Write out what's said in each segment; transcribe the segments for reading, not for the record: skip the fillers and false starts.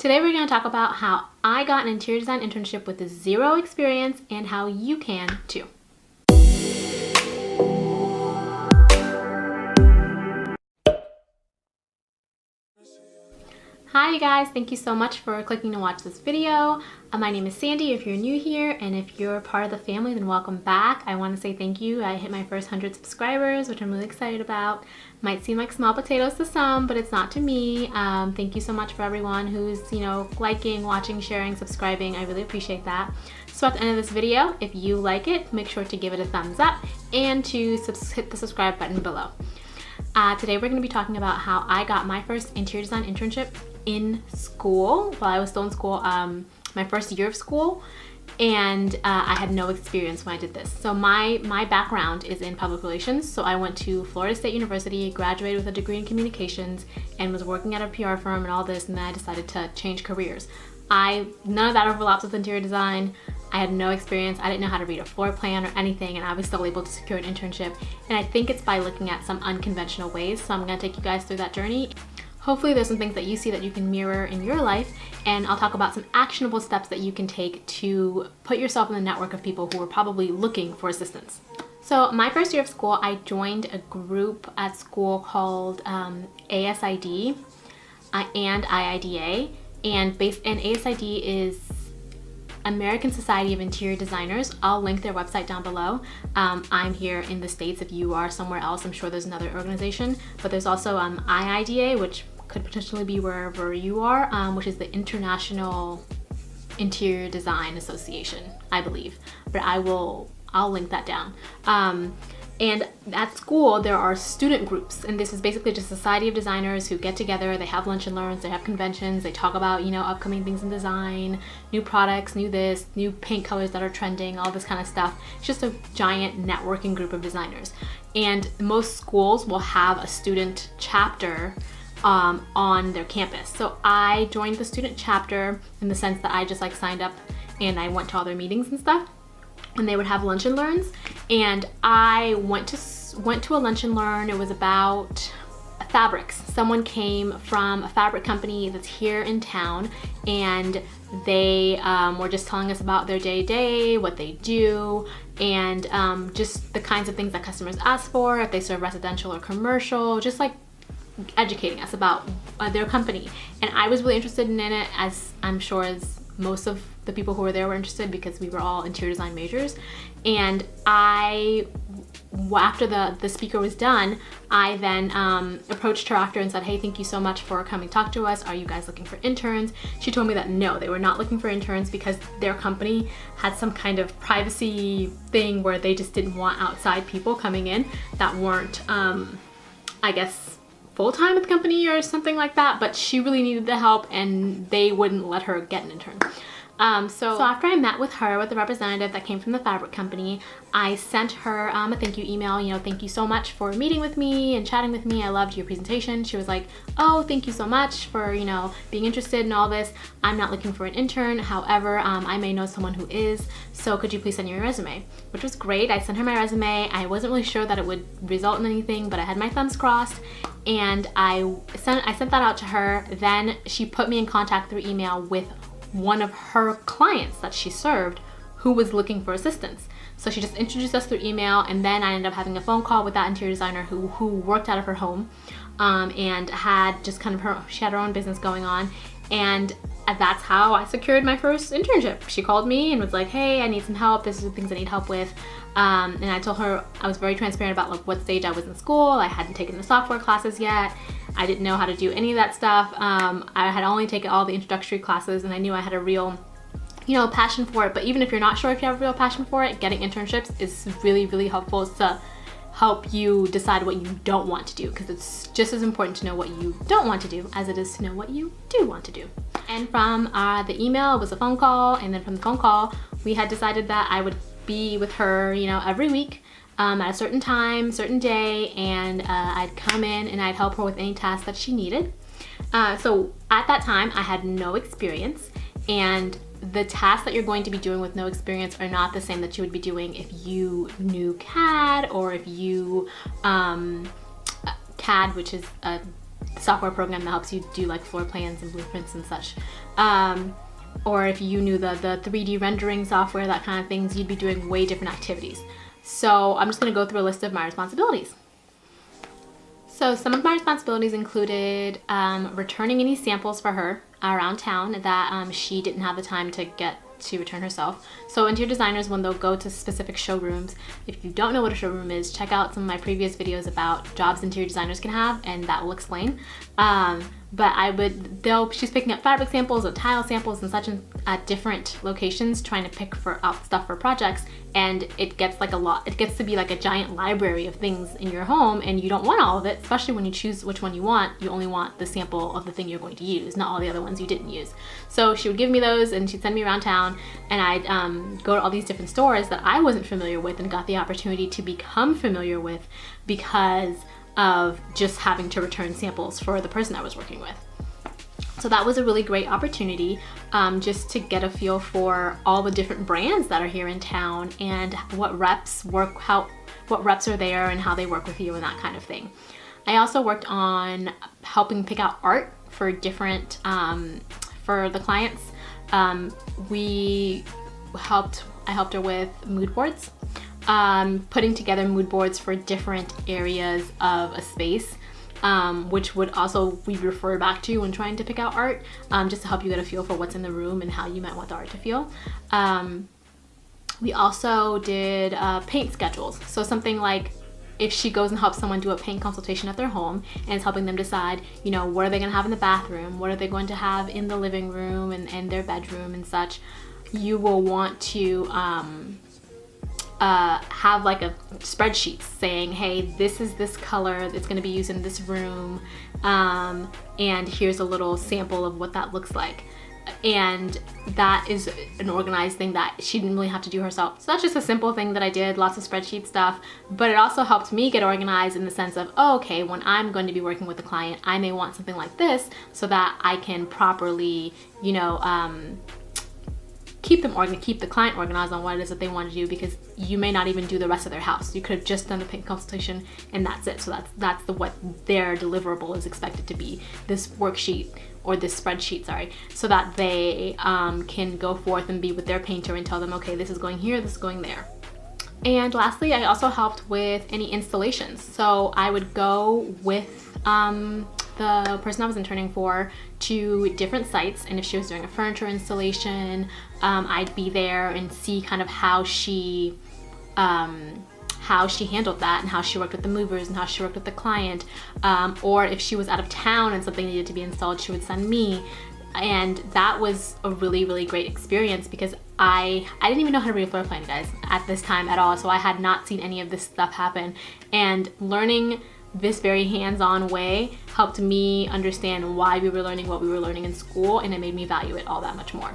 Today we're going to talk about how I got an interior design internship with zero experience and how you can too. Hi you guys, thank you so much for clicking to watch this video. My name is Sandy if you're new here, and if you're part of the family then welcome back. I want to say thank you. I hit my first 100 subscribers, which I'm really excited about. Might seem like small potatoes to some, but it's not to me. Thank you so much for everyone who's, liking, watching, sharing, subscribing. I really appreciate that. So at the end of this video, if you like it, make sure to give it a thumbs up and to hit the subscribe button below. Today we're going to be talking about how I got my first interior design internship in school while I was still in school, my first year of school, and I had no experience when I did this. So my background is in public relations, so I went to Florida State University, graduated with a degree in communications, and was working at a PR firm and all this, and then I decided to change careers. None of that overlaps with interior design. I had no experience. I didn't know how to read a floor plan or anything, and I was still able to secure an internship. And I think it's by looking at some unconventional ways. So I'm gonna take you guys through that journey. Hopefully there's some things that you see that you can mirror in your life, and I'll talk about some actionable steps that you can take to put yourself in the network of people who are probably looking for assistance. So my first year of school, I joined a group at school called ASID and IIDA, and ASID is American Society of Interior Designers. I'll link their website down below. I'm here in the States. If you are somewhere else, I'm sure there's another organization, but there's also IIDA, which could potentially be wherever you are, which is the International Interior Design Association, I believe, but I'll link that down. And at school, there are student groups, and this is basically just a society of designers who get together. They have lunch and learns, they have conventions, they talk about, upcoming things in design, new products, new paint colors that are trending, all this kind of stuff. It's just a giant networking group of designers. And most schools will have a student chapter on their campus. So I joined the student chapter in the sense that I just signed up and I went to all their meetings and stuff. And they would have lunch and learns, and I went to a lunch and learn. It was about fabrics. Someone came from a fabric company that's here in town, and they were just telling us about their day-to-day, what they do, and just the kinds of things that customers ask for, if they serve residential or commercial, just educating us about their company. And I was really interested in it, as I'm sure as most of the people who were there were interested, because we were all interior design majors. And after the speaker was done, I then approached her after and said, hey, thank you so much for coming to talk to us. Are you guys looking for interns? She told me that no, they were not looking for interns because their company had some kind of privacy thing where they just didn't want outside people coming in that weren't, I guess, full-time at the company or something like that, but she really needed the help and they wouldn't let her get an intern. So after I met with the representative that came from the fabric company, I sent her a thank you email, thank you so much for meeting with me and chatting with me. I loved your presentation. She was like, oh, thank you so much for, being interested in all this. I'm not looking for an intern. However, I may know someone who is, so could you please send your resume? Which was great. I sent her my resume. I wasn't really sure that it would result in anything, but I had my thumbs crossed, and I sent that out to her. Then she put me in contact through email with one of her clients that she served who was looking for assistance. So she just introduced us through email, and then I ended up having a phone call with that interior designer who worked out of her home, and had just she had her own business going on, and that's how I secured my first internship. She called me and was like, hey, I need some help. This is the things I need help with. And I told her, I was very transparent about what stage I was in school. I hadn't taken the software classes yet. I didn't know how to do any of that stuff. I had only taken all the introductory classes, and I knew I had a real, passion for it. But even if you're not sure if you have a real passion for it, getting internships is really, really helpful to help you decide what you don't want to do, because it's just as important to know what you don't want to do as it is to know what you do want to do. And from the email, it was a phone call, and then from the phone call, we had decided that I would be with her, every week at a certain time, certain day, and I'd come in and I'd help her with any task that she needed. So at that time, I had no experience, and the tasks that you're going to be doing with no experience are not the same that you would be doing if you knew CAD, or if you CAD, which is a software program that helps you do like floor plans and blueprints and such. Or if you knew the 3D rendering software, that kind of things, you'd be doing way different activities. So I'm just gonna go through a list of my responsibilities. So some of my responsibilities included returning any samples for her around town that she didn't have the time to get to return herself. So interior designers, when they'll go to specific showrooms, if you don't know what a showroom is, check out some of my previous videos about jobs interior designers can have, and that will explain. But she's picking up fabric samples or tile samples and such at different locations, trying to pick out stuff for projects, and it gets like a lot. It gets to be like a giant library of things in your home, and you don't want all of it, especially when you choose which one you want. You only want the sample of the thing you're going to use, not all the other ones you didn't use. So she would give me those, and she'd send me around town, and I'd go to all these different stores that I wasn't familiar with and got the opportunity to become familiar with because of just having to return samples for the person I was working with. So that was a really great opportunity just to get a feel for all the different brands that are here in town and what reps work, what reps are there and how they work with you and that kind of thing. I also worked on helping pick out art for different, for the clients. I helped her with mood boards, putting together mood boards for different areas of a space, which would also we refer back to when trying to pick out art, just to help you get a feel for what's in the room and how you might want the art to feel. We also did paint schedules. So something like if she goes and helps someone do a paint consultation at their home and is helping them decide, you know, what are they gonna have in the bathroom, what are they going to have in the living room and their bedroom and such, you will want to have like a spreadsheet saying, hey, this is this color that's going to be used in this room, and here's a little sample of what that looks like. And that is an organized thing that she didn't really have to do herself. So that's just a simple thing that I did, lots of spreadsheet stuff, but it also helped me get organized in the sense of, oh, okay, when I'm going to be working with a client, I may want something like this so that I can properly, you know, keep the client organized on what it is that they want to do, because you may not even do the rest of their house. You could have just done the paint consultation and that's it. So that's what their deliverable is expected to be, this worksheet or this spreadsheet, sorry, so that they can go forth and be with their painter and tell them, okay, this is going here, this is going there. And lastly, I also helped with any installations. So I would go with the person I was interning for to different sites, and if she was doing a furniture installation, I'd be there and see kind of how she handled that and how she worked with the movers and how she worked with the client, or if she was out of town and something needed to be installed, she would send me. And that was a really, really great experience because I didn't even know how to read a floor plan, guys, at this time at all. So I had not seen any of this stuff happen, and learning this very hands-on way helped me understand why we were learning what we were learning in school, and it made me value it all that much more.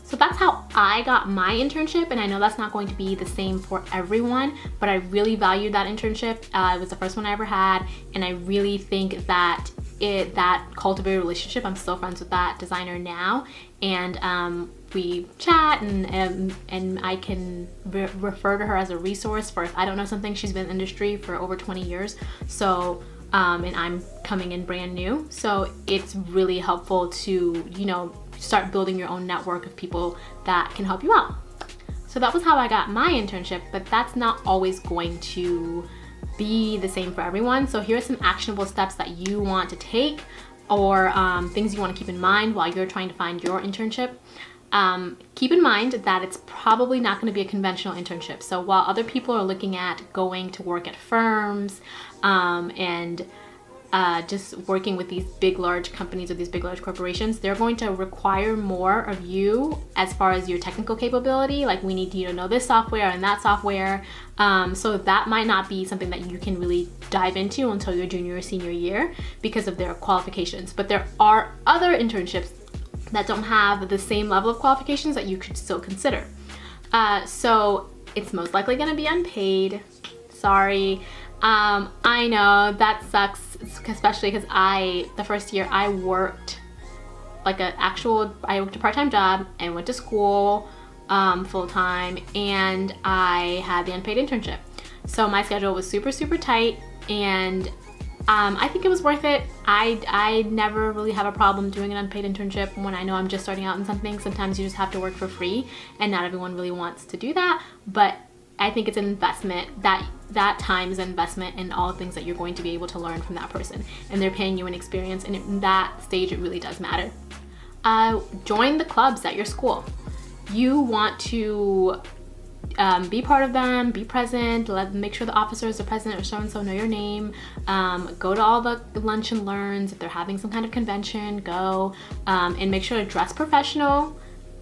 So that's how I got my internship, and I know that's not going to be the same for everyone, but I really valued that internship. It was the first one I ever had, and I really think that that cultivated a relationship. I'm still friends with that designer now, and we chat, and I can refer to her as a resource for if I don't know something. She's been in the industry for over 20 years, so and I'm coming in brand new, so it's really helpful to, you know, start building your own network of people that can help you out. So that was how I got my internship, but that's not always going to be the same for everyone. So here are some actionable steps that you want to take, or things you want to keep in mind while you're trying to find your internship. Keep in mind that it's probably not going to be a conventional internship. So while other people are looking at going to work at firms and just working with these big large companies or these big large corporations, they're going to require more of you as far as your technical capability. Like, we need you to know this software and that software. So that might not be something that you can really dive into until your junior or senior year because of their qualifications. But there are other internships that don't have the same level of qualifications that you could still consider. So it's most likely going to be unpaid. Sorry. I know that sucks, especially because the first year I worked like I worked a part-time job and went to school full-time, and I had the unpaid internship. So my schedule was super, super tight, and I think it was worth it. I never really have a problem doing an unpaid internship when I know I'm just starting out in something. Sometimes you just have to work for free, and not everyone really wants to do that, but I think it's an investment. That time is an investment in all the things that you're going to be able to learn from that person, and they're paying you an experience, and in that stage it really does matter. Join the clubs at your school. You want to be part of them, be present, make sure the officers, the president, or so-and-so know your name. Go to all the lunch and learns. If they're having some kind of convention, go, and make sure to dress professional.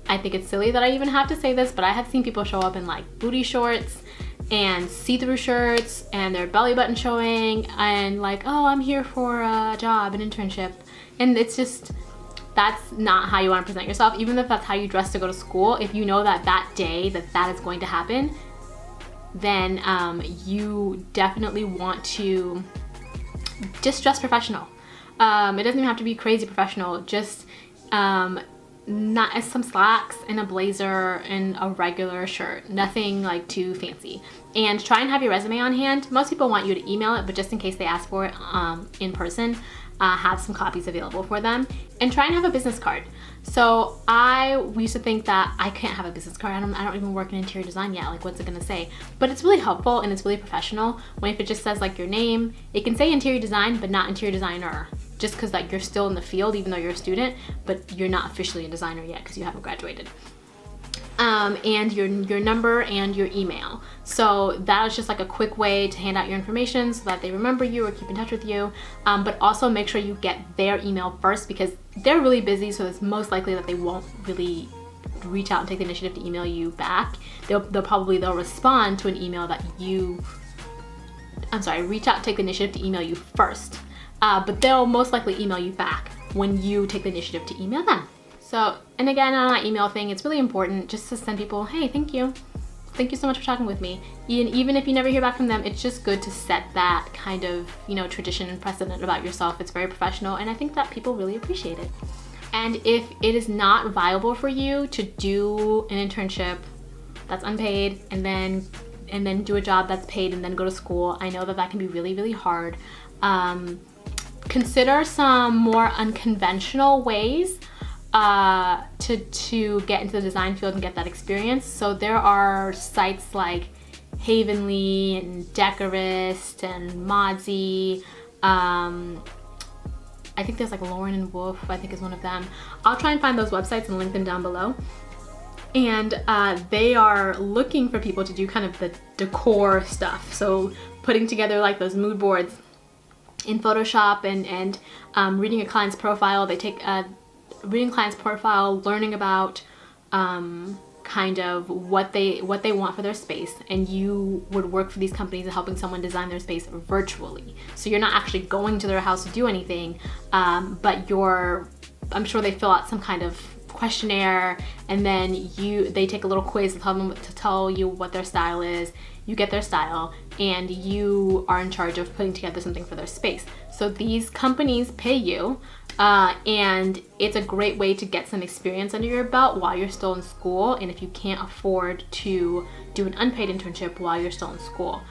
I think it's silly that I even have to say this, but I have seen people show up in like booty shorts and see-through shirts and their belly button showing and like, oh, I'm here for a job, an internship. And it's just, that's not how you want to present yourself. Even if that's how you dress to go to school, if you know that that day that is going to happen, then you definitely want to just dress professional. It doesn't even have to be crazy professional, just not as some slacks and a blazer and a regular shirt, nothing like too fancy. And try and have your resume on hand. Most people want you to email it, but just in case they ask for it in person, have some copies available for them. And try and have a business card. So we used to think that I can't have a business card. I don't even work in interior design yet. Like, what's it gonna say? But it's really helpful and it's really professional when if it just says like your name, it can say interior design, but not interior designer. Just because like you're still in the field, even though you're a student, but you're not officially a designer yet because you haven't graduated. And your number and your email. So that is just like a quick way to hand out your information so that they remember you or keep in touch with you. But also make sure you get their email first because they're really busy, so it's most likely that they won't really reach out and take the initiative to email you back. They'll respond to an email that reach out and take the initiative to email you first. But they'll most likely email you back when you take the initiative to email them. So, and again, on that email thing, it's really important just to send people, hey, thank you. Thank you so much for talking with me. And even if you never hear back from them, it's just good to set that kind of, tradition and precedent about yourself. It's very professional, and I think that people really appreciate it. And if it is not viable for you to do an internship that's unpaid and then do a job that's paid and then go to school, I know that that can be really, really hard. Consider some more unconventional ways to get into the design field and get that experience. So there are sites like Havenly and Decorist and Modsy. I think there's like Lauren and Wolf, I think is one of them. I'll try and find those websites and link them down below. And they are looking for people to do kind of the decor stuff. So putting together like those mood boards in Photoshop and reading a client's profile. They take reading client's profile, learning about kind of what they want for their space, and you would work for these companies and helping someone design their space virtually. So you're not actually going to their house to do anything, but I'm sure they fill out some kind of questionnaire, and then they take a little quiz to tell you what their style is. You get their style, and you are in charge of putting together something for their space. So these companies pay you, and it's a great way to get some experience under your belt while you're still in school, and if you can't afford to do an unpaid internship while you're still in school.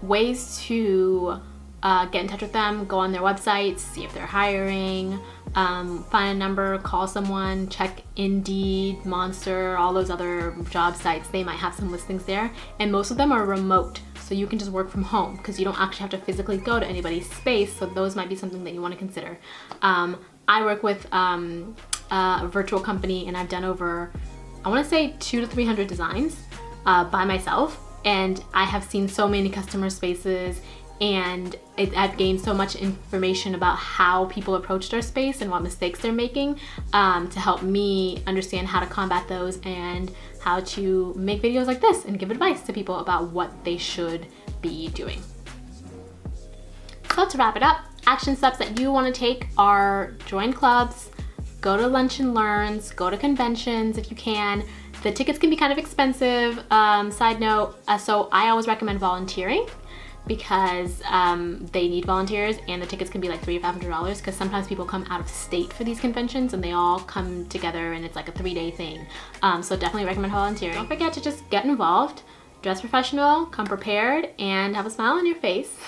Ways to get in touch with them: go on their websites, see if they're hiring, find a number, call someone, check Indeed, Monster, all those other job sites. They might have some listings there, and most of them are remote, so you can just work from home because you don't actually have to physically go to anybody's space. So those might be something that you want to consider. I work with a virtual company, and I've done over, I want to say 200 to 300 designs by myself, and I have seen so many customer spaces, and I've gained so much information about how people approach their space and what mistakes they're making, to help me understand how to combat those and how to make videos like this and give advice to people about what they should be doing. So to wrap it up, action steps that you want to take are join clubs, go to lunch and learns, go to conventions if you can. The tickets can be kind of expensive. Side note, so I always recommend volunteering, because they need volunteers, and the tickets can be like $300 or $500 because sometimes people come out of state for these conventions and they all come together and it's like a 3-day thing. So definitely recommend volunteering. Don't forget to just get involved, dress professional, come prepared, and have a smile on your face.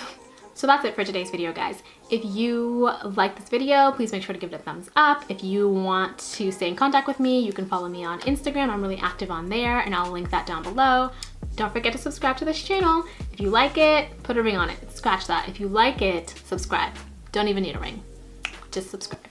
So that's it for today's video, guys. If you like this video, please make sure to give it a thumbs up. If you want to stay in contact with me, you can follow me on Instagram. I'm really active on there, and I'll link that down below. Don't forget to subscribe to this channel. If you like it, put a ring on it. Scratch that. If you like it, subscribe. Don't even need a ring. Just subscribe.